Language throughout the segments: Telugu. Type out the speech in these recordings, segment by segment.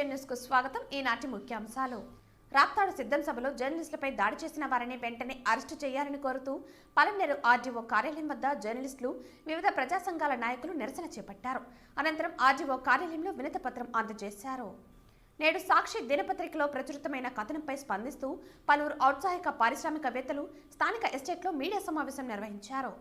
ఏషియన్ న్యూస్ కు స్వాగతం. ఈనాటి ముఖ్యాంశాలు. రాప్తాడు సిద్ధం సభలో జర్నలిస్టులపై దాడి చేసిన వారిని వెంటనే అరెస్టు చేయాలని కోరుతూ పలమనేరు ఆర్డీఓ కార్యాలయం వద్ద జర్నలిస్టులు, వివిధ ప్రజా సంఘాల నాయకులు నిరసన చేపట్టారు. అనంతరం ఆర్డీఓ కార్యాలయంలో వినతి పత్రం అందజేశారు. నేడు సాక్షి దినపత్రికలో ప్రచురితమైన కథనంపై స్పందిస్తూ పలువురు ఔత్సాహిక పారిశ్రామికవేత్తలు స్థానిక ఎస్టేట్లో మీడియా సమావేశం నిర్వహించారు.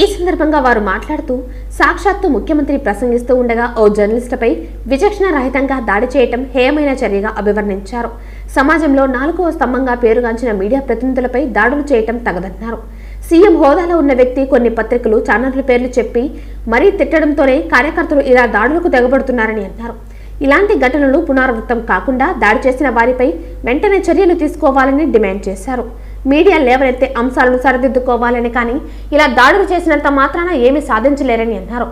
ఈ సందర్భంగా వారు మాట్లాడుతూ సాక్షాత్తు ముఖ్యమంత్రి ప్రసంగిస్తూ ఉండగా ఓ జర్నలిస్టుపై విచక్షణ రహితంగా దాడి చేయటం హేయమైన చర్యగా అభివర్ణించారు. సమాజంలో 4వ స్తంభంగా పేరుగాంచిన మీడియా ప్రతినిధులపై దాడులు చేయటం తగదన్నారు. సీఎం హోదాలో ఉన్న వ్యక్తి కొన్ని పత్రికలు, ఛానళ్ల పేర్లు చెప్పి మరీ తిట్టడంతోనే కార్యకర్తలు ఇలా దాడులకు తెగబడుతున్నారని అన్నారు. ఇలాంటి ఘటనలు పునరావృతం కాకుండా దాడి చేసిన వారిపై వెంటనే చర్యలు తీసుకోవాలని డిమాండ్ చేశారు. మీడియా లేవనెత్తే అంశాలను సరిదిద్దుకోవాలని, కానీ ఇలా దాడులు చేసినంత మాత్రాన ఏమీ సాధించలేరని అన్నారు.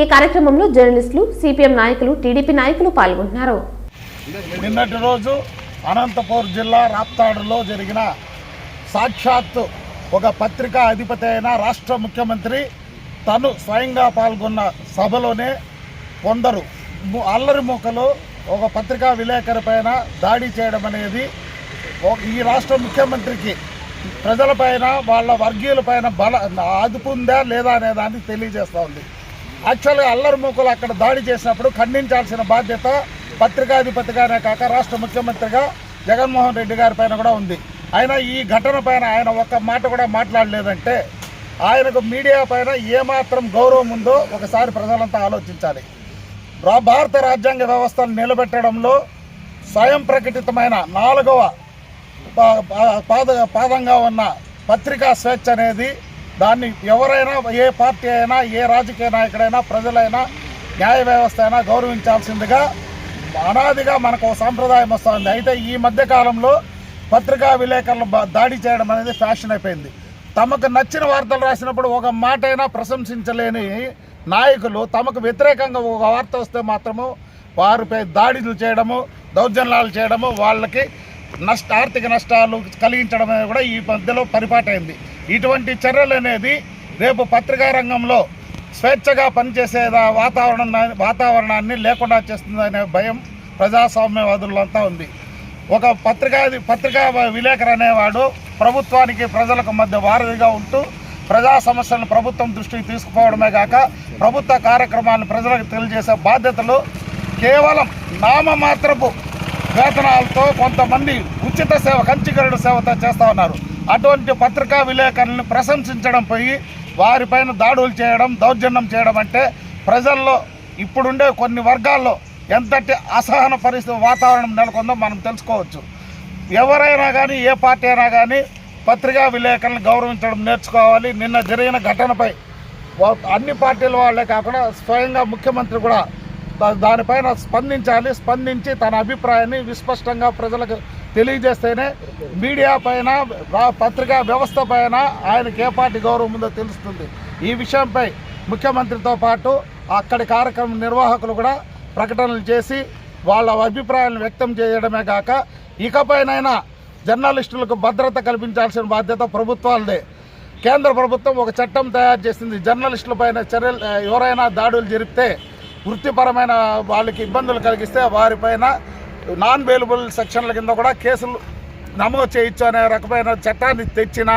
ఈ కార్యక్రమంలో జర్నలిస్టులు, సిపిఎం నాయకులు, టీడీపీ నాయకులు పాల్గొన్నారు. నిన్నటి రోజు అనంతపూర్ జిల్లా రాప్తాడులో జరిగిన సాక్షాత్తు ఒక పత్రికా అధిపతి అయిన రాష్ట్ర ముఖ్యమంత్రి తను స్వయంగా పాల్గొన్న సభలోనే కొందరు అల్లరి మూకలు ఒక పత్రికా విలేకరి పైన దాడి చేయడం అనేది ఈ రాష్ట్ర ముఖ్యమంత్రికి ప్రజలపైన, వాళ్ళ వర్గీయులపైన అదుపు ఉందా లేదా అనే దాన్ని తెలియజేస్తూ ఉంది. యాక్చువల్గా అల్లరి మూకలు అక్కడ దాడి చేసినప్పుడు ఖండించాల్సిన బాధ్యత పత్రికాధిపతిగానే కాక రాష్ట్ర ముఖ్యమంత్రిగా జగన్మోహన్ రెడ్డి గారి పైన కూడా ఉంది. ఆయన ఈ ఘటన పైన ఆయన ఒక్క మాట కూడా మాట్లాడలేదంటే ఆయనకు మీడియా పైన ఏమాత్రం గౌరవం ఉందో ఒకసారి ప్రజలంతా ఆలోచించాలి. భారత రాజ్యాంగ వ్యవస్థను నిలబెట్టడంలో స్వయం ప్రకటితమైన 4వ పాదంగా ఉన్న పత్రికా స్వేచ్ఛ అనేది, దాన్ని ఎవరైనా, ఏ పార్టీ అయినా, ఏ రాజకీయ నాయకుడైనా, ప్రజలైనా, న్యాయ వ్యవస్థ అయినా గౌరవించాల్సిందిగా అనాదిగా మనకు సాంప్రదాయం వస్తుంది. అయితే ఈ మధ్యకాలంలో పత్రికా విలేకరులు దాడి చేయడం అనేది ఫ్యాషన్ అయిపోయింది. తమకు నచ్చిన వార్తలు రాసినప్పుడు ఒక మాట అయినా ప్రశంసించలేని నాయకులు తమకు వ్యతిరేకంగా ఒక వార్త వస్తే మాత్రము వారిపై దాడులు చేయడము, దౌర్జన్యాలు చేయడము, వాళ్ళకి ఆర్థిక నష్టాలు కలిగించడం అనేది కూడా ఈ మధ్యలో పరిపాటైంది. ఇటువంటి చర్యలు అనేది రేపు పత్రికా రంగంలో స్వేచ్ఛగా పనిచేసే వాతావరణాన్ని లేకుండా చేస్తుందనే భయం ప్రజాస్వామ్యవాదులంతా ఉంది. ఒక పత్రికా విలేకరు అనేవాడు ప్రభుత్వానికి, ప్రజలకు మధ్య వారధిగా ఉంటూ ప్రజా సమస్యలను ప్రభుత్వం దృష్టికి తీసుకుపోవడమే కాక ప్రభుత్వ కార్యక్రమాలను ప్రజలకు తెలియజేసే బాధ్యతలు కేవలం నామమాత్రపు వేతనాలతో కొంతమంది ఉచిత సేవ, కంచిగరుడు సేవతో చేస్తూ ఉన్నారు. అటువంటి పత్రికా విలేకరులను ప్రశంసించడం పోయి వారిపైన దాడులు చేయడం, దౌర్జన్యం చేయడం అంటే ప్రజల్లో ఇప్పుడుండే కొన్ని వర్గాల్లో ఎంతటి అసహన పరిస్థితి, వాతావరణం నెలకొందో మనం తెలుసుకోవచ్చు. ఎవరైనా కానీ, ఏ పార్టీ అయినా కానీ పత్రికా విలేకరులను గౌరవించడం నేర్చుకోవాలి. నిన్న జరిగిన ఘటనపై అన్ని పార్టీల వాళ్ళే కాకుండా స్వయంగా ముఖ్యమంత్రి కూడా దానిపైన స్పందించి తన అభిప్రాయాన్ని విస్పష్టంగా ప్రజలకు తెలియజేస్తేనే మీడియా పైన, పత్రికా వ్యవస్థ పైన ఆయనకి ఏ పార్టీ గౌరవం ఉందో తెలుస్తుంది. ఈ విషయంపై ముఖ్యమంత్రితో పాటు అక్కడి కార్యక్రమం నిర్వాహకులు కూడా ప్రకటనలు చేసి వాళ్ళ అభిప్రాయాలను వ్యక్తం చేయడమే కాక ఇకపైనైనా జర్నలిస్టులకు భద్రత కల్పించాల్సిన బాధ్యత ప్రభుత్వాలదే. కేంద్ర ప్రభుత్వం ఒక చట్టం తయారు చేసింది. జర్నలిస్టులపైన చర్యలు, ఎవరైనా దాడులు జరిపితే, వృత్తిపరమైన వాళ్ళకి ఇబ్బందులు కలిగిస్తే వారిపైన నాన్ బెయిలబుల్ సెక్షన్ల కింద కూడా కేసులు నమోదు చేయొచ్చు అనే రకమైన చట్టాన్ని తెచ్చినా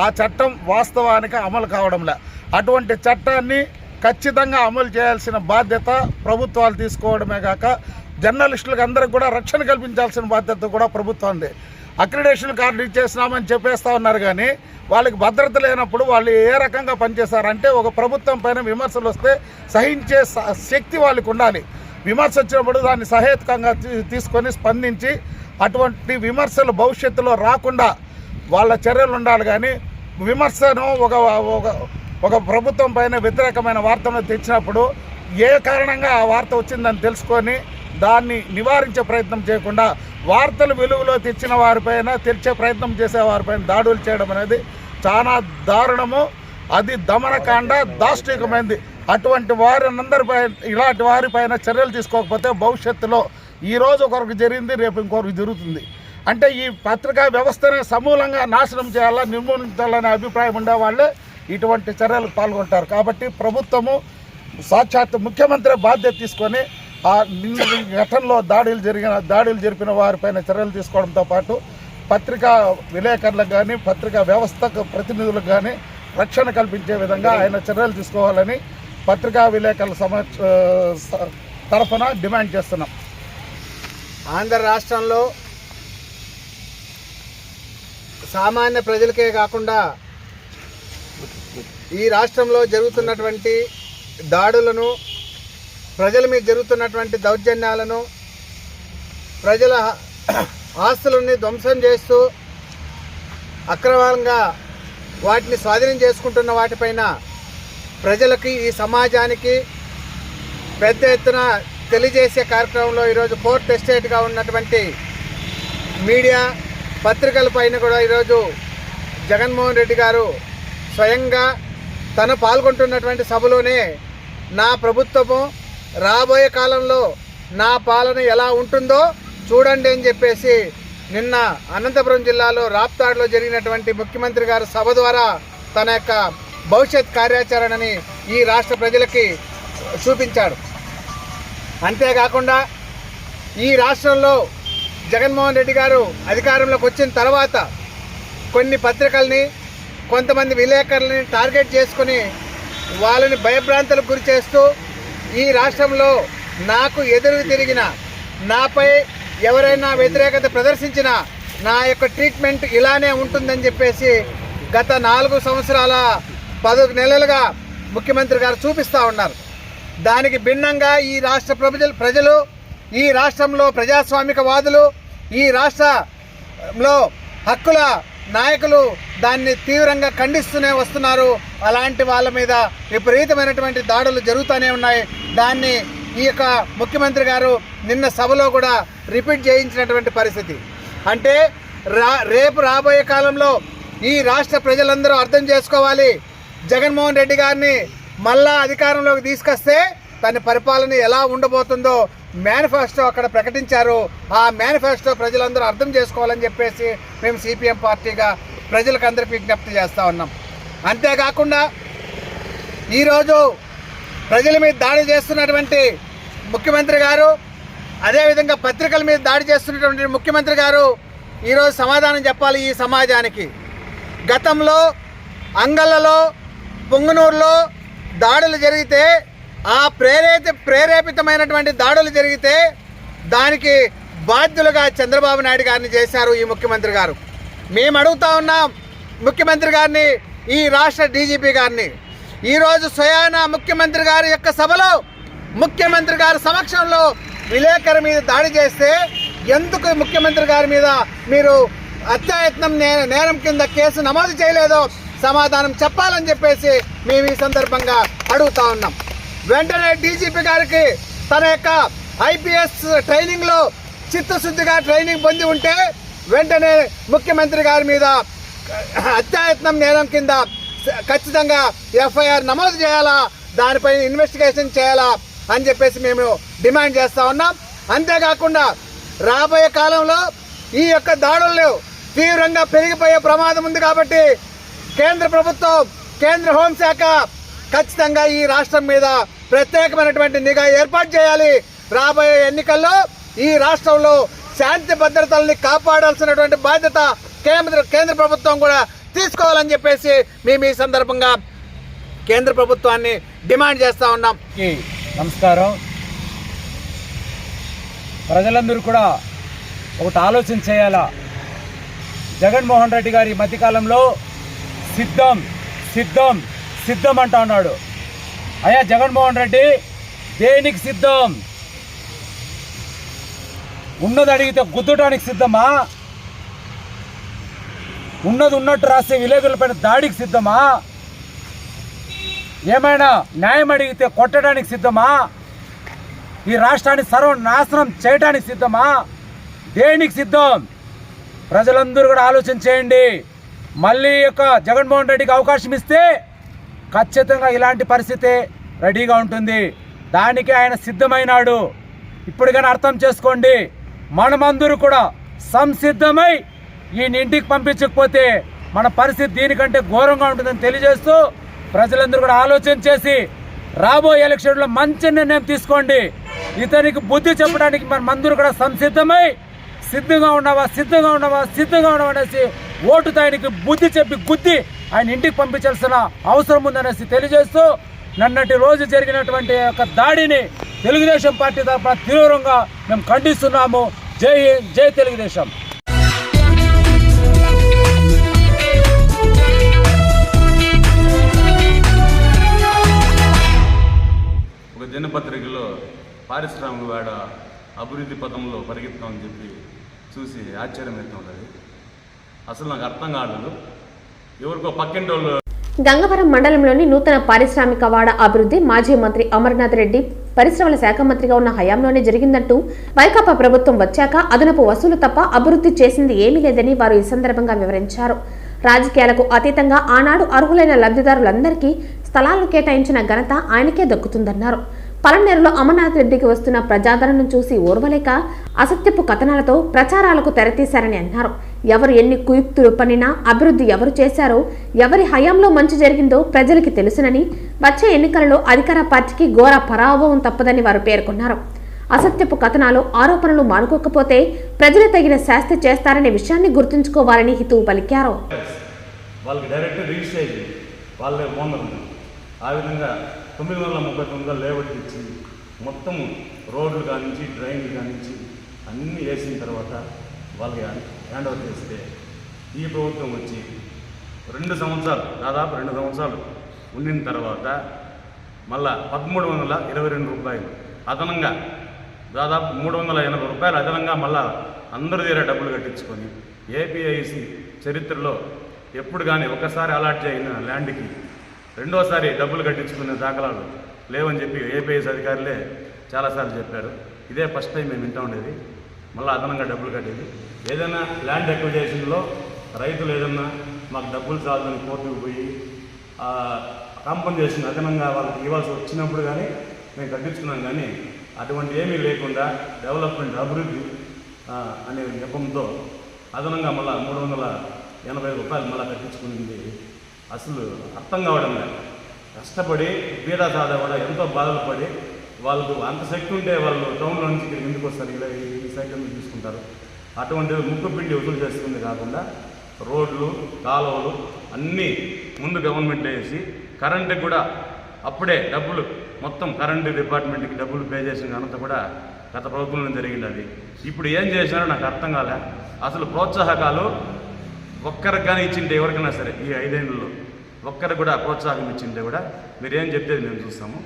ఆ చట్టం వాస్తవానికి అమలు కావడంలే. అటువంటి చట్టాన్ని ఖచ్చితంగా అమలు చేయాల్సిన బాధ్యత ప్రభుత్వాలు తీసుకోవడమే కాక జర్నలిస్టులకు అందరికి కూడా రక్షణ కల్పించాల్సిన బాధ్యత కూడా ప్రభుత్వందే. అక్రిడేషన్ కార్డు ఇచ్చేసినామని చెప్పేస్తూ ఉన్నారు, కానీ వాళ్ళకి భద్రత లేనప్పుడు వాళ్ళు ఏ రకంగా పనిచేస్తారంటే, ఒక ప్రభుత్వం పైన విమర్శలు వస్తే సహించే శక్తి వాళ్ళకి ఉండాలి. విమర్శ వచ్చినప్పుడు దాన్ని సహేతుకంగా తీసుకొని స్పందించి అటువంటి విమర్శలు భవిష్యత్తులో రాకుండా వాళ్ళ చర్యలు ఉండాలి. కానీ విమర్శను ఒక ప్రభుత్వం పైన వ్యతిరేకమైన వార్తను తెచ్చినప్పుడు ఏ కారణంగా ఆ వార్త వచ్చిందని తెలుసుకొని దాన్ని నివారించే ప్రయత్నం చేయకుండా వార్తలు వెలుగులో తెచ్చిన వారిపైన, తెచ్చే ప్రయత్నం చేసే వారిపైన దాడులు చేయడం అనేది చాలా దారుణము. అది దమనకాండ, దాష్టికమైంది. అటువంటి వారినందరిపై ఇలాంటి వారిపైన చర్యలు తీసుకోకపోతే భవిష్యత్తులో ఈరోజు ఒకరికి జరిగింది, రేపు ఇంకొకరికి జరుగుతుంది. అంటే ఈ పత్రికా వ్యవస్థని సమూలంగా నాశనం చేయాలా, నిర్మూలించాలనే అభిప్రాయం ఉండేవాళ్ళే ఇటువంటి చర్యలకు పాల్గొంటారు. కాబట్టి ప్రభుత్వము సాక్షాత్ ముఖ్యమంత్రి బాధ్యత తీసుకొని ఆ ఘటనలో దాడులు జరిపిన వారిపైన చర్యలు తీసుకోవడంతో పాటు పత్రికా విలేకరులకు కానీ పత్రికా వ్యవస్థకు ప్రతినిధులకు కానీ రక్షణ కల్పించే విధంగా ఆయన చర్యలు తీసుకోవాలని పత్రికా విలేకరుల తరఫున డిమాండ్ చేస్తున్నాం. ఆంధ్ర రాష్ట్రంలో సామాన్య ప్రజలకే కాకుండా ఈ రాష్ట్రంలో జరుగుతున్నటువంటి దాడులను, ప్రజల మీద జరుగుతున్నటువంటి దౌర్జన్యాలను, ప్రజల ఆస్తులని ధ్వంసం చేస్తూ అక్రమంగా వాటిని స్వాధీనం చేసుకుంటున్న వాటిపైన ప్రజలకి, ఈ సమాజానికి పెద్ద ఎత్తున తెలియజేసే కార్యక్రమంలో ఈరోజు ఫోర్త్ ఎస్టేట్గా ఉన్నటువంటి మీడియా పత్రికల పైన కూడా ఈరోజు జగన్మోహన్ రెడ్డి గారు స్వయంగా తను పాల్గొంటున్నటువంటి సభలోనే నా ప్రభుత్వము రాబోయే కాలంలో నా పాలన ఎలా ఉంటుందో చూడండి అని చెప్పేసి నిన్న అనంతపురం జిల్లాలో రాప్తాడులో జరిగినటువంటి ముఖ్యమంత్రి గారి సభ ద్వారా తన యొక్క భవిష్యత్ కార్యాచరణని ఈ రాష్ట్ర ప్రజలకి చూపించాడు. అంతేకాకుండా ఈ రాష్ట్రంలో జగన్మోహన్ రెడ్డి గారు అధికారంలోకి వచ్చిన తర్వాత కొన్ని పత్రికల్ని, కొంతమంది విలేకరులని టార్గెట్ చేసుకుని వాళ్ళని భయభ్రాంతులకు గురి చేస్తూ ఈ రాష్ట్రంలో నాకు ఎదురు తిరిగిన, నాపై ఎవరైనా వ్యతిరేకత ప్రదర్శించిన నా యొక్క ట్రీట్మెంట్ ఇలానే ఉంటుందని చెప్పేసి గత 4 సంవత్సరాల 10 నెలలుగా ముఖ్యమంత్రి గారు చూపిస్తూ ఉన్నారు. దానికి భిన్నంగా ఈ రాష్ట్ర ప్రజలు, ఈ రాష్ట్రంలో ప్రజాస్వామికవాదులు, ఈ రాష్ట్రంలో హక్కుల నాయకులు దాన్ని తీవ్రంగా ఖండిస్తూనే వస్తున్నారు. అలాంటి వాళ్ళ మీద విపరీతమైనటువంటి దాడులు జరుగుతూనే ఉన్నాయి. దాన్ని ఈ యొక్క ముఖ్యమంత్రి గారు నిన్న సభలో కూడా రిపీట్ చేయించినటువంటి పరిస్థితి. అంటే రేపు రాబోయే కాలంలో ఈ రాష్ట్ర ప్రజలందరూ అర్థం చేసుకోవాలి, జగన్మోహన్ రెడ్డి గారిని మళ్ళా అధికారంలోకి తీసుకొస్తే తన పరిపాలన ఎలా ఉండబోతుందో మేనిఫెస్టో అక్కడ ప్రకటించారు. ఆ మేనిఫెస్టో ప్రజలందరూ అర్థం చేసుకోవాలని చెప్పేసి మేము సిపిఎం పార్టీగా ప్రజలకు అందరికీ విజ్ఞప్తి చేస్తూ ఉన్నాం. అంతేకాకుండా ఈరోజు ప్రజల మీద దాడి చేస్తున్నటువంటి ముఖ్యమంత్రి గారు, అదేవిధంగా పత్రికల మీద దాడి చేస్తున్నటువంటి ముఖ్యమంత్రి గారు ఈరోజు సమాధానం చెప్పాలి ఈ సమాజానికి. గతంలో అంగళ్ళలో, పొంగనూరులో దాడులు జరిగితే, ఆ ప్రేరేపితమైనటువంటి దాడులు జరిగితే దానికి బాధ్యులుగా చంద్రబాబు నాయుడు గారిని చేశారు ఈ ముఖ్యమంత్రి గారు. మేము అడుగుతా ఉన్నాం ముఖ్యమంత్రి గారిని, ఈ రాష్ట్ర డీజీపీ గారిని, ఈరోజు స్వయాన ముఖ్యమంత్రి గారి యొక్క సభలో ముఖ్యమంత్రి గారి సమక్షంలో విలేకరు మీద దాడి చేస్తే ఎందుకు ముఖ్యమంత్రి గారి మీద మీరు అత్యాయత్నం నేరం కింద కేసు నమోదు చేయలేదో సమాధానం చెప్పాలని చెప్పేసి మేము ఈ సందర్భంగా అడుగుతా ఉన్నాం. వెంటనే డీజీపీ గారికి తన యొక్క ఐపీఎస్ ట్రైనింగ్లో చిత్తశుద్ధిగా ట్రైనింగ్ పొంది ఉంటే వెంటనే ముఖ్యమంత్రి గారి మీద అత్యాయత్నం నేరం కింద ఖచ్చితంగా ఎఫ్ఐఆర్ నమోదు చేయాలా, దానిపైన ఇన్వెస్టిగేషన్ చేయాలా అని చెప్పేసి మేము డిమాండ్ చేస్తూ ఉన్నాం. అంతేకాకుండా రాబోయే కాలంలో ఈ యొక్క దాడులు తీవ్రంగా పెరిగిపోయే ప్రమాదం ఉంది. కాబట్టి కేంద్ర ప్రభుత్వం, కేంద్ర హోంశాఖ ఖచ్చితంగా ఈ రాష్ట్రం మీద ప్రత్యేకమైనటువంటి నిఘా ఏర్పాటు చేయాలి. రాబోయే ఎన్నికల్లో ఈ రాష్ట్రంలో శాంతి భద్రతల్ని కాపాడాల్సినటువంటి బాధ్యత కేంద్ర ప్రభుత్వం కూడా తీసుకోవాలని చెప్పేసి మేము ఈ సందర్భంగా కేంద్ర ప్రభుత్వాన్ని డిమాండ్ చేస్తూ ఉన్నాం. నమస్కారం. ప్రజలందరూ కూడా ఒకటి ఆలోచన చేయాలా. జగన్మోహన్ రెడ్డి గారి మధ్యకాలంలో సిద్ధం సిద్ధం సిద్ధం అంటా ఉన్నాడు. అయ్యా జగన్మోహన్ రెడ్డి దేనికి సిద్ధం? ఉన్నది అడిగితే గుద్దటానికి సిద్ధమా? ఉన్నది ఉన్నట్టు రాసే విలేకరులపైన దాడికి సిద్ధమా? ఏమైనా న్యాయం అడిగితే కొట్టడానికి సిద్ధమా? ఈ రాష్ట్రాన్ని సర్వనాశనం చేయడానికి సిద్ధమా? దేనికి సిద్ధం? ప్రజలందరూ కూడా ఆలోచన చేయండి. మళ్ళీ యొక్క జగన్మోహన్ రెడ్డికి అవకాశం ఇస్తే ఖచ్చితంగా ఇలాంటి పరిస్థితి రెడీగా ఉంటుంది. దానికి ఆయన సిద్ధమైనాడు. ఇప్పటికైనా అర్థం చేసుకోండి. మనమందరూ కూడా సంసిద్ధమై ఈయన ఇంటికి పంపించకపోతే మన పరిస్థితి దీనికంటే ఘోరంగా ఉంటుందని తెలియజేస్తూ ప్రజలందరూ కూడా ఆలోచన చేసి రాబోయే ఎలక్షన్లో మంచి నిర్ణయం తీసుకోండి. ఇతనికి బుద్ధి చెప్పడానికి మనమందరూ కూడా సంసిద్ధమై సిద్ధంగా ఉన్నావా అనేసి ఓటుతో ఆయనకి బుద్ధి చెప్పి గుద్ది ఆయన ఇంటికి పంపించాల్సిన అవసరం ఉందనేసి తెలియజేస్తూ నిన్నటి రోజు జరిగినటువంటి యొక్క దాడిని తెలుగుదేశం పార్టీ తరఫున తీవ్రంగా మేము ఖండిస్తున్నాము. జై హింద్, జై తెలుగుదేశం. ఒక దినపత్రికలో పారిశ్రామికవాడ అభివృద్ధి పథంలో పరిగెత్తామని చెప్పి చూసి ఆశ్చర్యం అవుతుంది. అసలు నాకు అర్థం కాలేదు. ఎవరికో పక్కింటి వాళ్ళు. గంగవరం మండలంలోని నూతన పారిశ్రామిక వాడ అభివృద్ధి మాజీ మంత్రి అమర్నాథ్ రెడ్డి పరిశ్రమల శాఖ మంత్రిగా ఉన్న హయాంలోనే జరిగిందంటూ వైకాపా ప్రభుత్వం వచ్చాక అదనపు వసూలు తప్ప అభివృద్ధి చేసింది ఏమీ లేదని వారు ఈ సందర్భంగా వివరించారు. రాజకీయాలకు అతీతంగా ఆనాడు అర్హులైన లబ్ధిదారులందరికీ స్థలాలను కేటాయించిన ఘనత ఆయనకే దక్కుతుందన్నారు. పలనేరులో అమర్నాథ్ రెడ్డికి వస్తున్న ప్రజాదరణను చూసి ఓర్వలేక అసత్యపు కథనాలతో ప్రచారాలకు తెరతీశారని అన్నారు. ఎవరు ఎన్ని కుయుక్తులు పన్నినా అభివృద్ధి ఎవరు చేశారో, ఎవరి హయాంలో మంచి జరిగిందో ప్రజలకి తెలుసునని, వచ్చే ఎన్నికలలో అధికార పార్టీకి ఘోర పరాభవం తప్పదని వారు పేర్కొన్నారు. అసత్యపు కథనాలు, ఆరోపణలు మానుకోకపోతే ప్రజలు తగిన శాస్తి చేస్తారనే విషయాన్ని గుర్తుంచుకోవాలని హితవు పలికారు. వాళ్ళకి డైరెక్ట్ రిజిస్ట్రేషన్ వాళ్ళే ఓనర్. ఆ విధంగా 939 లేఅవుట్ ఇచ్చి మొత్తం రోడ్లు కానించి డ్రైన్లు కానించి అన్నీ వేసిన తర్వాత వాళ్ళకి హ్యాండ్ ఓవర్ చేస్తే ఈ ప్రభుత్వం వచ్చి 2 సంవత్సరాలు దాదాపు 2 సంవత్సరాలు ఉండిన తర్వాత మళ్ళా 1322 రూపాయలు అదనంగా దాదాపు 380 రూపాయలు అదనంగా మళ్ళా అందరి దగ్గర డబ్బులు కట్టించుకొని ఏపీఐసి చరిత్రలో ఎప్పుడు కానీ ఒకసారి అలాట్ అయిన ల్యాండ్కి రెండోసారి డబ్బులు కట్టించుకునే దాఖలాలు లేవని చెప్పి ఏపీఎస్ అధికారులే చాలాసార్లు చెప్పారు. ఇదే ఫస్ట్ టైం మేము వింటూ ఉండేది. మళ్ళీ అదనంగా డబ్బులు కట్టేది. ఏదైనా ల్యాండ్ అక్విజిషన్లో రైతులు ఏదన్నా మాకు డబ్బులు చాలని కోర్టుకు పోయి కాంపన్సేషన్ అదనంగా వాళ్ళకి ఇవ్వాల్సి వచ్చినప్పుడు కానీ మేము కట్టించుకున్నాం. కానీ అటువంటి ఏమీ లేకుండా డెవలప్మెంట్ అభివృద్ధి అనే నెపంతో అదనంగా మళ్ళీ 380 రూపాయలు మళ్ళీ కట్టించుకునింది. అసలు అర్థం కావడం లేదు. కష్టపడి బీదా సాదా కూడా ఎంతో బాధలు పడి వాళ్ళకు అంత శక్తి ఉంటే వాళ్ళు టౌన్లో నుంచి ఇక్కడికి ఎందుకు వస్తారు, ఇలా ఈ సైకిల్ తీసుకుంటారు. అటువంటి ముక్కు పిండి వసూలు చేస్తుంది కాకుండా రోడ్లు, కాలువలు అన్నీ ముందు గవర్నమెంట్ వేసి కరెంటుకి కూడా అప్పుడే డబ్బులు మొత్తం కరెంటు డిపార్ట్మెంట్కి డబ్బులు పే చేసిన ఘనత కూడా గత ప్రభుత్వంలో జరిగింది. అది ఇప్పుడు ఏం చేసినారో నాకు అర్థం కాలే. అసలు ప్రోత్సాహకాలు ఒక్కరికి కానీ ఇచ్చింటే ఎవరికైనా సరే ఈ 5 ఏళ్ళలో ఒక్కరికి కూడా ప్రోత్సాహం ఇచ్చింటే కూడా మీరేం చెప్పేది మేము చూస్తాము.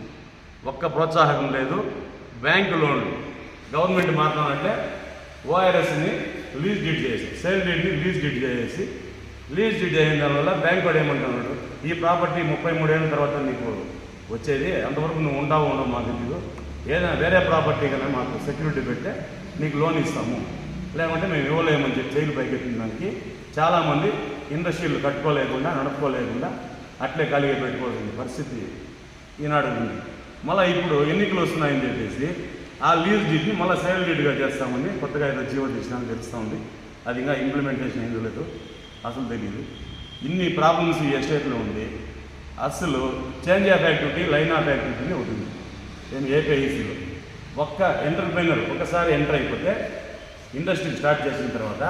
ఒక్క ప్రోత్సాహం లేదు. బ్యాంకు లోన్లు గవర్నమెంట్ మాట్లాడాలంటే ఓఆర్ఎస్ని లీజ్ డీడ్ చేసి సేల్ డీడ్ని లీజ్ డీడ్ చేసి లీజ్ డీడ్ అయిన దానివల్ల బ్యాంక్ వాడు ఏమంటున్నాడు, ఈ ప్రాపర్టీ 33 ఏళ్ళ తర్వాత నీకు వచ్చేది, అంతవరకు నువ్వు ఉండవు మాకు తెలియదు, ఏదైనా వేరే ప్రాపర్టీ కన్నా మాకు సెక్యూరిటీ పెడితే నీకు లోన్ ఇస్తాము, లేకుంటే మేము ఇవ్వలేమని చెప్పి జైలు పైకెత్తిన దానికి చాలామంది ఇండస్ట్రీలు కట్టుకోలేకుండా నడుపుకోలేకుండా అట్లే ఖాళీగా పెట్టుకోవాల్సిన పరిస్థితి ఈనాడు ఉంది. మళ్ళీ ఇప్పుడు ఎన్నికలు వస్తున్నాయని చెప్పేసి ఆ లీజ్ డీడ్ని మళ్ళీ సేల్ డీడ్గా చేస్తామని కొత్తగా ఏదో జీవో తీసినామని తెలుస్తూ ఉంది. అది ఇంకా ఇంప్లిమెంటేషన్ ఏం లేదు, అసలు తెలియదు. ఇన్ని ప్రాబ్లమ్స్ ఈ ఎస్టేట్లో ఉంది. అసలు change of activity, line of యాక్టివిటీని ఉంటుంది. నేను ఏపీఐసీలో ఒక్క ఎంటర్ప్రైనర్ ఒకసారి ఎంటర్ అయిపోతే ఇండస్ట్రీ స్టార్ట్ చేసిన తర్వాత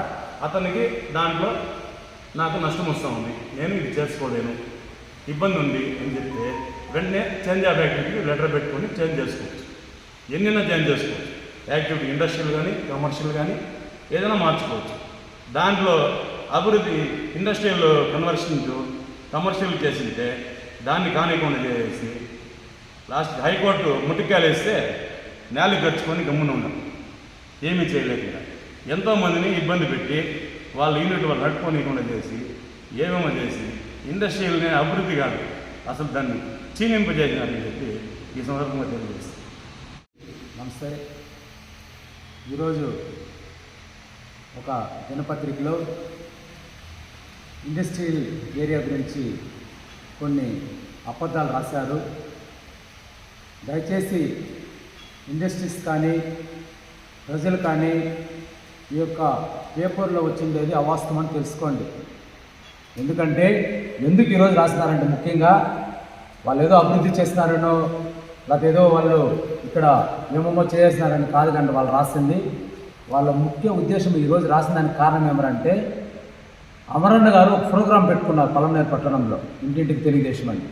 అతనికి దాంట్లో నాకు నష్టం వస్తూ ఉంది, నేను ఇది చేసుకోలేను, ఇబ్బంది ఉంది అని చెప్తే వెంటనే చేంజ్ ఆఫ్ యాక్టివిటీకి లెటర్ పెట్టుకొని చేంజ్ చేసుకోవచ్చు. ఎన్నైనా చేంజ్ చేసుకోవచ్చు. యాక్టివిటీ ఇండస్ట్రియల్ కానీ కమర్షియల్ కానీ ఏదైనా మార్చుకోవచ్చు. దాంట్లో అభివృద్ధి ఇండస్ట్రియల్ కన్వర్షన్ కమర్షియల్ చేసింటే దాన్ని కానికుండా చేసి లాస్ట్ హైకోర్టు ముట్టికాయలు వేస్తే నేలకు గడుచుకొని గమ్మున ఉన్నాం, ఏమీ చేయలేకుండా ఎంతోమందిని ఇబ్బంది పెట్టి వాళ్ళ యూనిట్ వాళ్ళు నడుపుకోనికుండా చేసి ఏమేమో చేసి ఇండస్ట్రియల్ని అభివృద్ధి కాదు అసలు దాన్ని క్షీణింపజేసినారని చెప్పి ఈ సందర్భంగా తెలియజేస్తాను. నమస్తే. ఈరోజు ఒక దినపత్రికలో ఇండస్ట్రియల్ ఏరియా గురించి కొన్ని అబద్ధాలు రాశారు. దయచేసి ఇండస్ట్రీస్ కానీ ప్రజలు కానీ ఈ యొక్క పేపర్లో వచ్చిండేది అవాస్తవం అని తెలుసుకోండి. ఎందుకంటే ఎందుకు ఈరోజు రాస్తున్నారంటే ముఖ్యంగా వాళ్ళు ఏదో అభివృద్ధి చేస్తున్నారనో లేకపోతే ఏదో వాళ్ళు ఇక్కడ ఏమేమో చేస్తున్నారని కాదు కండి వాళ్ళు రాసింది. వాళ్ళ ముఖ్య ఉద్దేశం ఈరోజు రాసిన దానికి కారణం ఏమరంటే అమరన్న గారు ఒక ప్రోగ్రాం పెట్టుకున్నారు పలమనేరు పట్టణంలో, ఇంటింటికి తెలుగుదేశం అని.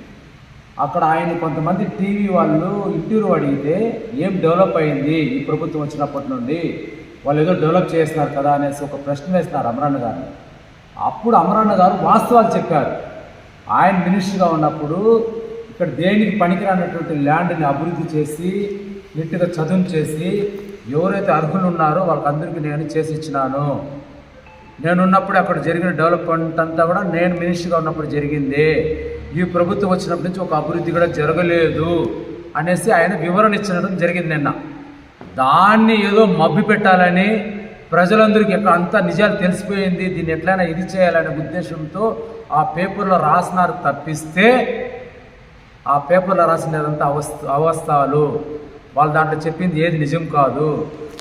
అక్కడ ఆయన కొంతమంది టీవీ వాళ్ళు ఇంటర్వ్యూ అడిగితే ఏం డెవలప్ అయింది ఈ ప్రభుత్వం వచ్చినప్పటి నుండి, వాళ్ళు ఏదో డెవలప్ చేస్తున్నారు కదా అనేసి ఒక ప్రశ్న వేస్తున్నారు అమరన్న గారు. అప్పుడు అమరన్న గారు వాస్తవాలు చెప్పారు. ఆయన మినిస్టర్గా ఉన్నప్పుడు ఇక్కడ దేనికి పనికిరానటువంటి ల్యాండ్ని అభివృద్ధి చేసి నీట్గా చదువు చేసి ఎవరైతే అర్హులు ఉన్నారో వాళ్ళకందరికీ నేను చేసి ఇచ్చినాను. నేనున్నప్పుడు అక్కడ జరిగిన డెవలప్మెంట్ అంతా కూడా నేను మినిస్టర్గా ఉన్నప్పుడు జరిగింది. ఈ ప్రభుత్వం వచ్చినప్పటి నుంచి ఒక అభివృద్ధి కూడా జరగలేదు అనేసి ఆయన వివరణ ఇచ్చడం జరిగింది నిన్న. దాన్ని ఏదో మభ్య పెట్టాలని ప్రజలందరికీ ఎక్కడ అంతా నిజాలు తెలిసిపోయింది, దీన్ని ఎట్లయినా ఇది చేయాలనే ఉద్దేశంతో ఆ పేపర్లో రాసినారు తప్పిస్తే ఆ పేపర్లో రాసినదంతా అవాస్తవాలు. వాళ్ళు దాంట్లో చెప్పింది ఏది నిజం కాదు.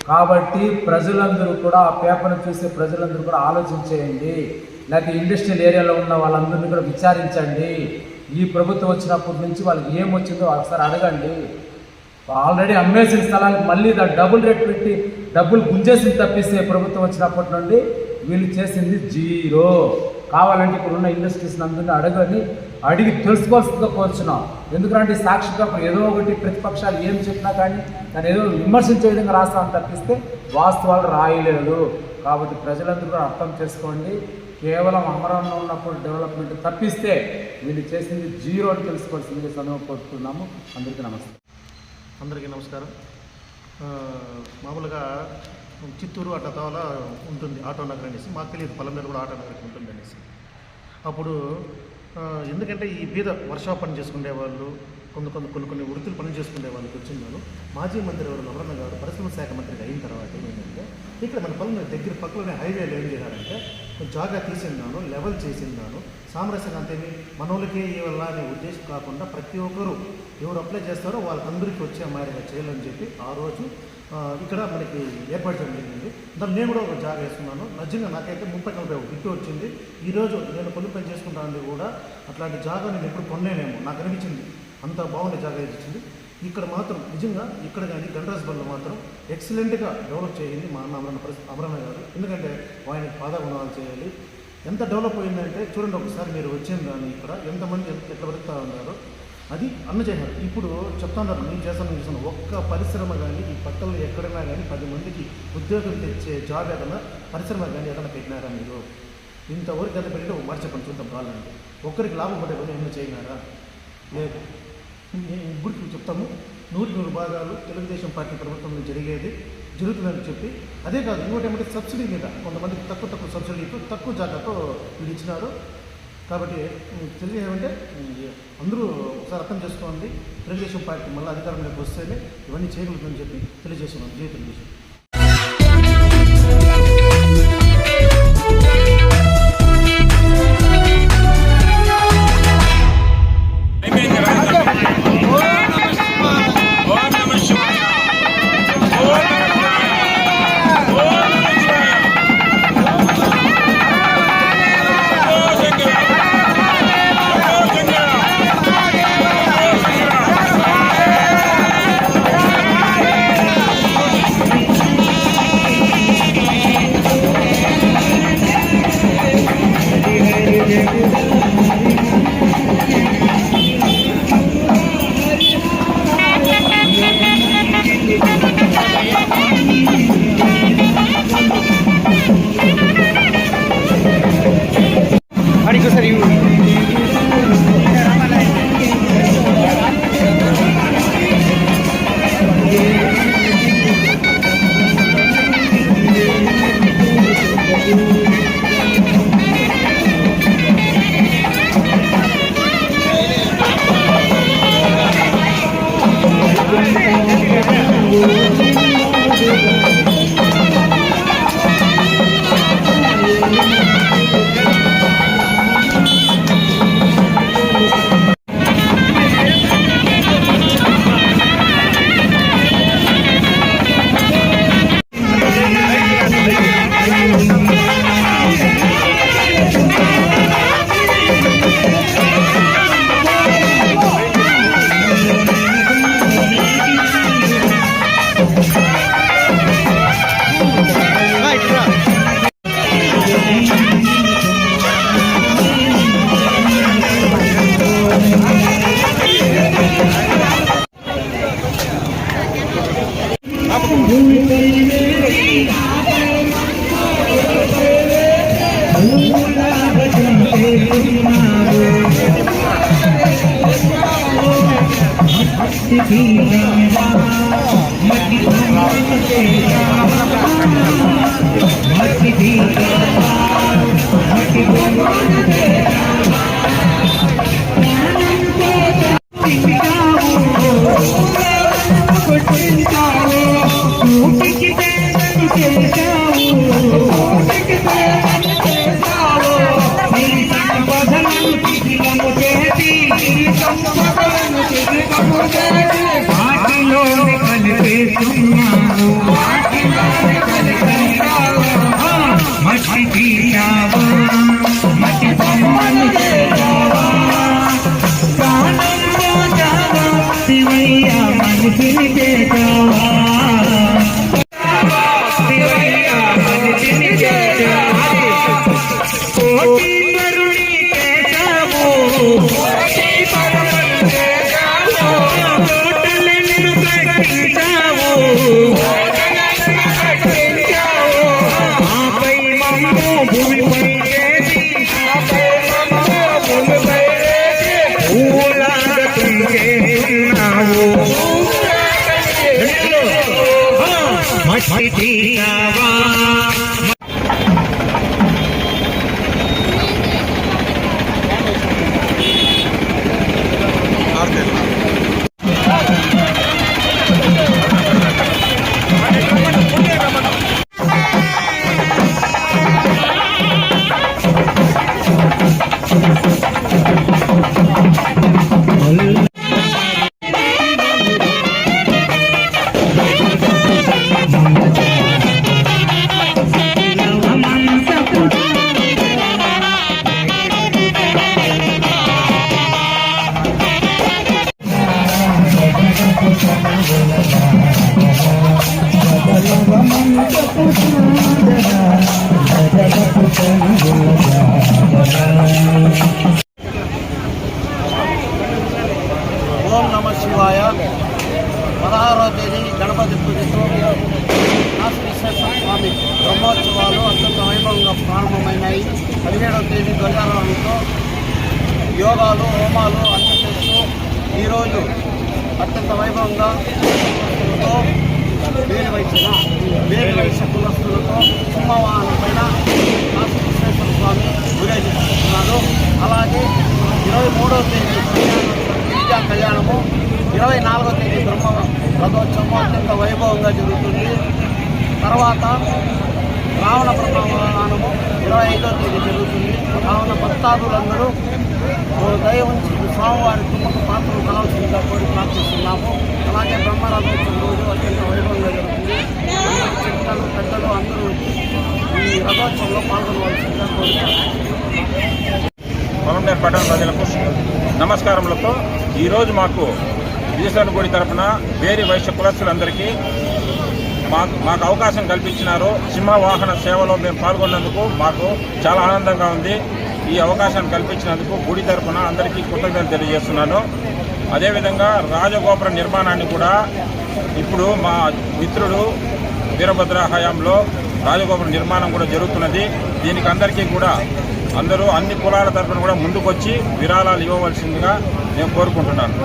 కాబట్టి ప్రజలందరూ కూడా ఆ పేపర్ను చూసే ప్రజలందరూ కూడా ఆలోచించేయండి. లేకపోతే ఇండస్ట్రియల్ ఏరియాలో ఉన్న వాళ్ళందరినీ కూడా విచారించండి. ఈ ప్రభుత్వం వచ్చినప్పటి నుంచి వాళ్ళకి ఏమొచ్చిందో ఒకసారి అడగండి. ఆల్రెడీ అమ్మేసిన స్థలానికి మళ్ళీ డబుల్ రేట్ పెట్టి డబ్బులు గుంజేసి తప్పిస్తే ప్రభుత్వం వచ్చినప్పటి నుండి వీళ్ళు చేసింది జీరో. కావాలంటే ఇక్కడ ఉన్న ఇండస్ట్రీస్ అందరినీ అడిగి తెలుసుకోవాల్సిందిగా కోరుచున్నాం. ఎందుకంటే సాక్షి పేపర్ ఏదో ఒకటి ప్రతిపక్షాలు ఏం చెప్పినా కానీ దాన్ని ఏదో విమర్శించే విధంగా రాస్తామని తప్పిస్తే వాస్తవాలు రాయలేదు. కాబట్టి ప్రజలందరూ కూడా అర్థం చేసుకోండి. కేవలం అమరన్న ఉన్నప్పుడు డెవలప్మెంట్ తప్పిస్తే వీళ్ళు చేసింది జీరో అని తెలుసుకోవాల్సిందిగా చదువు కోరుతున్నాము. అందరికీ నమస్తే. అందరికీ నమస్కారం. మామూలుగా చిత్తూరు అట్లా తోల ఉంటుంది ఆటో నగర్ అనేసి, మాకు తెలియదు పలమనేరు కూడా ఆటో నగర్కి ఉంటుంది అనేసి. అప్పుడు ఎందుకంటే ఈ బీద వర్షాప్ పని చేసుకునే వాళ్ళు కొన్ని వృత్తులు పని చేసుకునే వాళ్ళకి వచ్చిందాను. మాజీ మంత్రి ఎవరు అమరన్న గారు పరిశ్రమ శాఖ మంత్రిగా అయిన తర్వాత ఏంటంటే ఇక్కడ మన పలమనేరు దగ్గర పక్కలోనే హైవేలో ఏం చేశారంటే జాగా తీసిందాను, లెవెల్ చేసిందాను, సామరస్యంగా అంతేమి మనోళ్ళకి ఇవల్ల అనే ఉద్దేశం కాకుండా ప్రతి ఒక్కరూ ఎవరు అప్లై చేస్తారో వాళ్ళకందరికీ వచ్చే మాదిరిగా చేయాలని చెప్పి ఆ రోజు ఇక్కడ మనకి ఏర్పాటు చేయడం జరిగింది. దాన్ని నేను కూడా ఒక జాగా వేసుకున్నాను. నిజంగా నాకైతే 30-40 గిట్టు వచ్చింది. ఈరోజు నేను పొలి పని చేసుకుంటాను కూడా అట్లాంటి జాగా నేను ఎప్పుడు కొన్నానేమో నాకు అనిపించింది. అంత బాగుండే జాగా ఇచ్చింది. ఇక్కడ మాత్రం నిజంగా ఇక్కడ కానీ గండ్రాస్ బల్లో మాత్రం ఎక్సలెంట్గా డెవలప్ చేయింది మా అన్న అమరన్న గారు. ఎందుకంటే ఆయనకి పాదగుణాలు చేయాలి. ఎంత డెవలప్ అయిందంటే చూడండి ఒకసారి మీరు వచ్చింది కానీ ఇక్కడ ఎంతమంది ఎట్లా బతుకుతూ ఉన్నారో అది అన్న చేశారు. ఇప్పుడు చెప్తున్నారు నేను చేస్తాను ఒక్క పరిశ్రమ కానీ ఈ పట్టణంలో ఎక్కడైనా కానీ 10 మందికి ఉద్యోగం తెచ్చే జాబ్ ఏదైనా పరిశ్రమ కానీ ఏదైనా పెట్టినారా మీరు? ఇంతవరకు ఎంత పెట్టి ఒక మాట చెప్పండి చూద్దాం కావాలంటే. ఒక్కరికి లాభం పడే పని ఏమైనా చేయనారా? లేదు. నేను ఇప్పుడు చెప్తాము 100 భాగాలు తెలుగుదేశం పార్టీ ప్రభుత్వంలో జరుగుతుందని చెప్పి అదే కాదు ఇంకోటి ఏమంటే సబ్సిడీ మీద కొంతమందికి తక్కువ సబ్సిడీతో తక్కువ జాగాతో వీళ్ళు ఇచ్చినారు. కాబట్టి తెలియజేయమంటే అందరూ ఒకసారి అర్థం చేసుకోండి. తెలుగుదేశం పార్టీ మళ్ళీ అధికారంలోకి వస్తేనే ఇవన్నీ చేయగలుగుతుందని చెప్పి తెలియజేస్తున్నాం. జై తెలుగుదేశం. ఓం నమ శివాయ. 16వ తేదీ గణపతి పూజతో శ్రీశేష స్వామి బ్రహ్మోత్సవాలు అత్యంత వైభవంగా ప్రారంభమైనాయి. 17వ తేదీ ధ్వజారోహణతో యోగాలు హోమాలు అన్ని చేస్తూ ఈరోజు అత్యంత వైభవంగా వేరు వైశ్య కులస్తులతో సింహవాహనం పైన శ్రీశేష స్వామి ఊరేగిస్తున్నారు. అలాగే 23వ తేదీ గిరిజా కళ్యాణము, 24వ తేదీ బ్రహ్మ రథోత్సవం అత్యంత వైభవంగా జరుగుతుంది. తర్వాత రావణ ప్రమాణము 25వ తేదీ జరుగుతుంది. కావున భక్తాదులందరూ దయ ఉంచి స్వామివారి తుమ్మకు పాత్రలు కావాల్సిందిగా కోరి ప్రార్థిస్తున్నాము. అలాగే బ్రహ్మరథోత్సవం రోజు అత్యంత వైభవంగా జరుగుతుంది. చిన్నలు పెద్దలు అందరూ ఈ రథోత్సవంలో పాల్గొనవలసిందిగా కోరుతున్నాము. పొలంనేరు పట్టణ ప్రజలకు నమస్కారములతో ఈరోజు మాకు ఈశ్వరుని గుడి తరఫున వేరి వైశ్య కులస్తులందరికీ మాకు అవకాశం కల్పించినారు. సింహవాహన సేవలో మేము పాల్గొన్నందుకు మాకు చాలా ఆనందంగా ఉంది. ఈ అవకాశాన్ని కల్పించినందుకు గుడి తరఫున అందరికీ కృతజ్ఞతలు తెలియజేస్తున్నాను. అదేవిధంగా రాజగోపుర నిర్మాణాన్ని కూడా ఇప్పుడు మా మిత్రుడు వీరభద్ర హయాంలో రాజగోపుర నిర్మాణం కూడా జరుగుతున్నది. దీనికి అందరికీ కూడా అందరూ అన్ని కులాల తరఫున కూడా ముందుకొచ్చి విరాళాలు ఇవ్వవలసిందిగా నేను కోరుకుంటున్నాను.